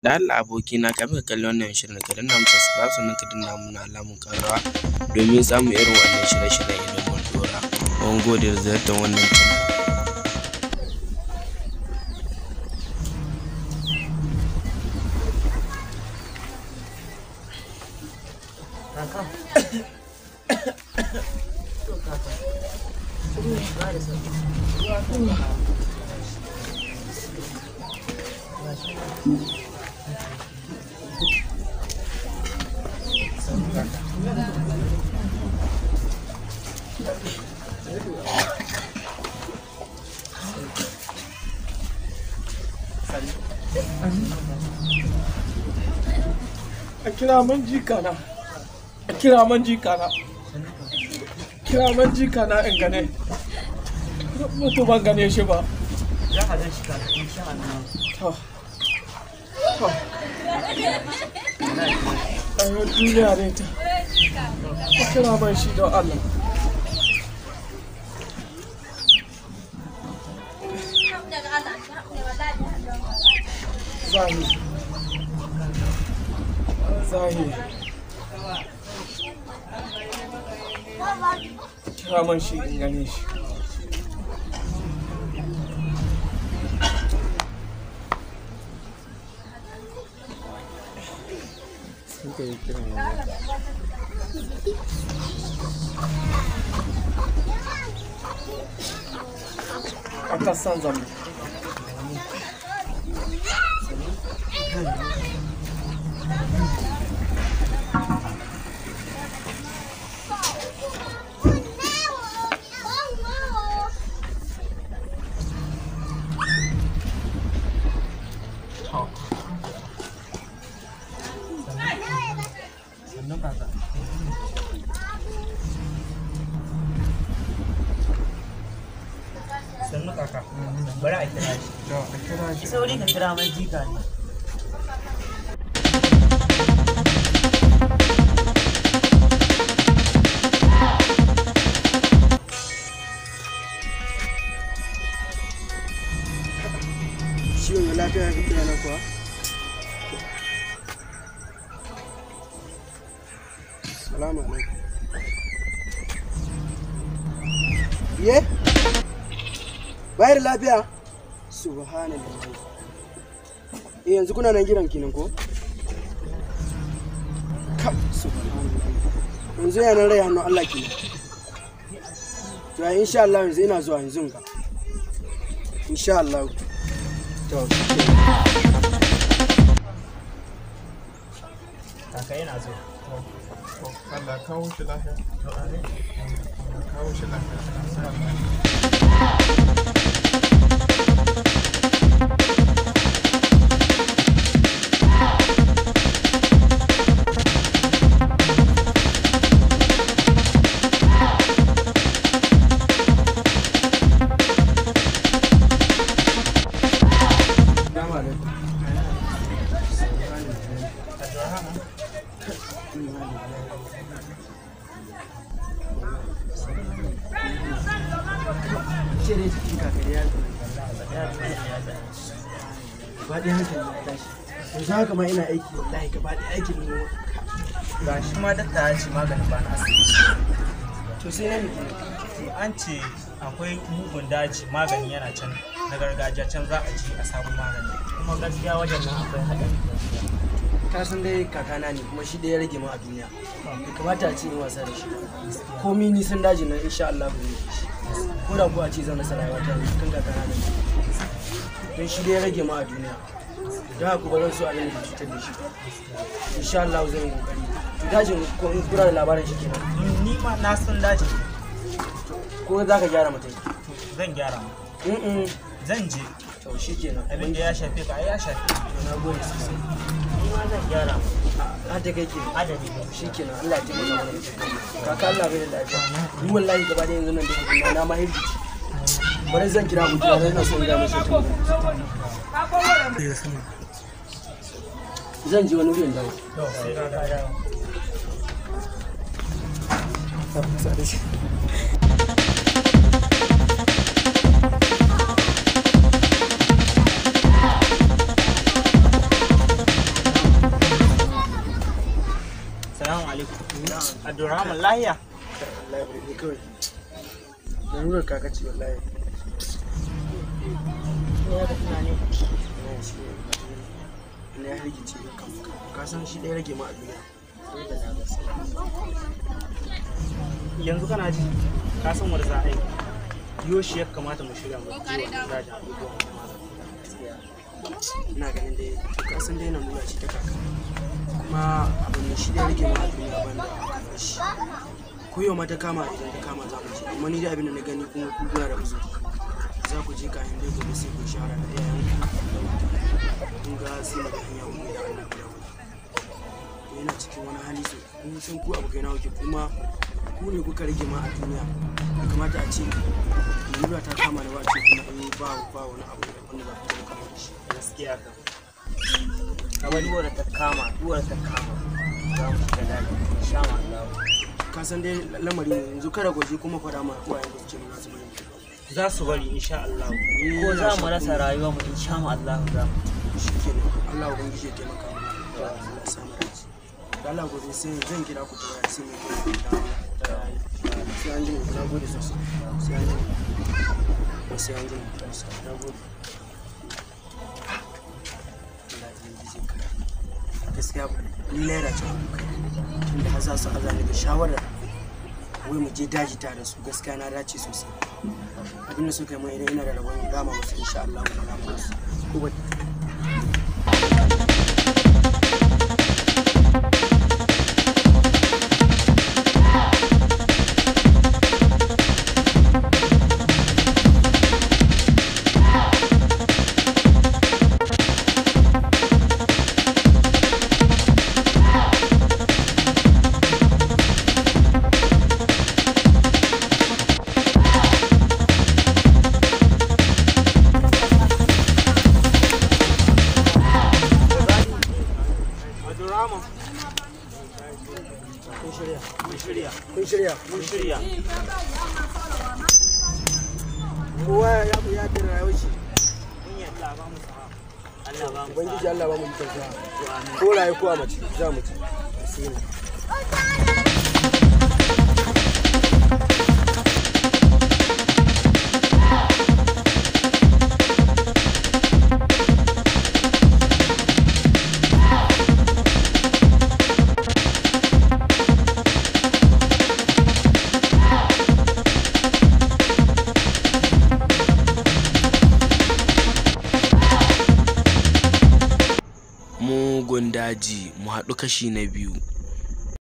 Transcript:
Da Allah abokina kafin ka kalli wannan shirin ka danna mu subscribe sannan ka danna mana alamun ƙararrawa domin samun irin wannan shirye-shiryen idan mun dora. Mun gode da ziyartar wannan channel. A kira man jikana, a kira man jikana, kira man jikana in gane, mutu ban gane shi ba. Za ka gan shi ka insha Allah. Ayo duniya ne ta, a kira man shi don Allah. Zahi kira man shi in gane shi. Atassan zamu. Sannu kaka, bari a kira shi. Sauri ka kira mai jika ne. Ciwon da lafiya ya kira na kuwa? Salamu alaikum. Ye? Bayar lafiya? Subhanallah. Yanzu kuna nan gidan kenan ko? Kam subhanallah. Yanzu yana rai hannun Allah kenan. To insha Allah yanzu ina zuwa yanzu ga. Insha Allah. To. Kaka yana zo. Allah kawo shi lafiya. Kawo shi lafiya. Cire jikin kakari ya ba ɗaya hankali ya tashi. Yanzu haka ma ina aiki wallahi ka ba ɗaya aikin ne. Ga shi ma dakta ya ce maganin ba na asibiti. To sai na nake. To an ce akwai mugun daji magani yana can na gargajiya can za a je a samu magani. Kuma gaskiya wajen nan akwai haɗari. Ka san dai kakana ne kuma shi ɗaya rage ma a duniya. Bai kamata a ce in wasa da shi. Komi nisan dajin nan insha Allah ba zai shi. Ko da kuwa a ce zan rasa rayuwa ta kan kakana da ni. Don shi ɗaya rage ma a duniya. Don haka ba zan so a yi cutar da shi. Insha Allah zan yi kokari. Dajin ko in kura da labarin shi kenan. Ni ma na san daji. Ko za ka gyara mutum? Zan gyara mu. Zan je. To shi kenan. Abin da ya shafe ka ai ya shafe. Na gode sosai. Ni ma zan gyara mu. Hada kai ke Adadi ne. shi kenan Allah ya taimaka mana. Kaka Allah bai da lafiya. Ni wallahi gaba da yanzu nan da kuma na ma hirgi. Bari zan kira ku kira ina so in ga mashi tun. Zan ji wani wurin dawo. To sai ka dawo. alaikum. Abdurrahman lahiya. wallahi bai ne kawai larurar kakaci wallahi Ya ga tunani. ne ya rikice ka san shi ɗaya rage ma a duniya Yanzu kana ji ka san wanda za a yi. Yoshi ya kamata mu shirya mu je wannan dajin abubuwan ina ganin dai ka san dai na nuna shi ta kaka kuma abin da shi ɗaya rage ma a duniya ban da kamar shi ko yau ma ta kama idan ta kama za mu je amma ni dai abin da na gani kuma ku guna da uzuri za ku je kafin dai gobe sai ku shawara da iyayen kun ga sai mu ga hanya mu da Allah ya yana cikin wani hali so kun san ku abokai na wuke kuma ku ne kuka rage ma a duniya kamata a ce lura ta kama da wace kuma ba wani abu da wanda za ku taɓa kamar shi gaskiya ka. kamar duwar ta kama za mu shiga daji insha Allah. ka san dai lamari ne yanzu kada ku je kuma faɗa ma uwayen da suke nuna su bari Za su bari insha Allah. Ko za mu rasa rayuwa mu insha Allah za mu. shikenan Allah ubangiji ya taimaka mana Allah ya samu dace Allah gobe sai zan kira ku ta waya sai mu sai an ji mu na gode sosai sai an ji mu sai an ji mu na gode gaskiya ni na yana cewa tunda har za su aza daga shawarar wai mu je daji tare da su gaskiya na dace sosai abin da suka yi mai idan ina da rabon dama musu insha Allah mu dama musu ko ba Mun shirya. kowa ya da rayuwar shi Mun yadda ba mu sa'a. Allah ba mu ubangiji Allah ba mu yi kyauta ko raye ko a mace za mu ci sai Mugun daji mu haɗu kashi na biyu.